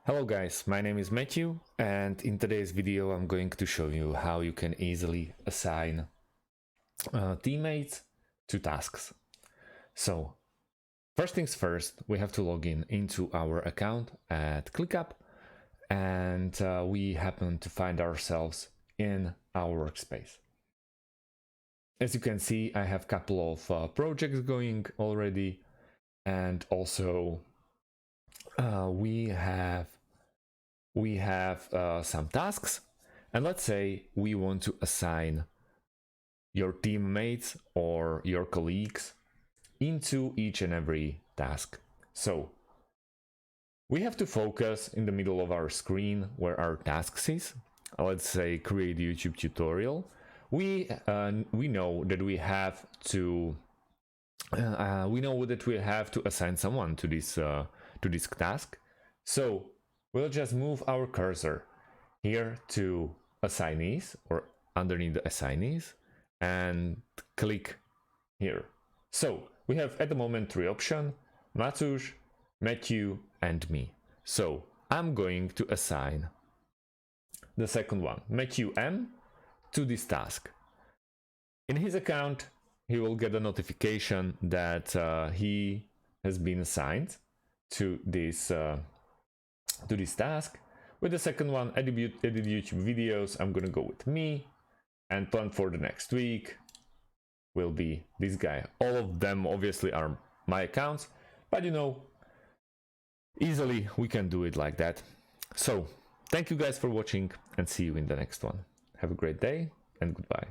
Hello guys, my name is Matthew, and in today's video I'm going to show you how you can easily assign teammates to tasks. So first things first, we have to log in into our account at ClickUp, and we happen to find ourselves in our workspace. As you can see, I have a couple of projects going already, and also we have some tasks, and let's say we want to assign your teammates or your colleagues into each and every task. So we have to focus in the middle of our screen where our tasks is. Let's say create YouTube tutorial. We know that we have to assign someone to this task. So we'll just move our cursor here to assignees or underneath the assignees and click here. So we have at the moment three options: Mateusz, Matthew, and me. So I'm going to assign the second one, Matthew M, to this task. In his account, he will get a notification that he has been assigned to this task. With the second one, edit YouTube videos, I'm gonna go with me, and plan for the next week will be this guy. All of them obviously are my accounts, but you know, easily we can do it like that. So thank you guys for watching, and see you in the next one. Have a great day and goodbye.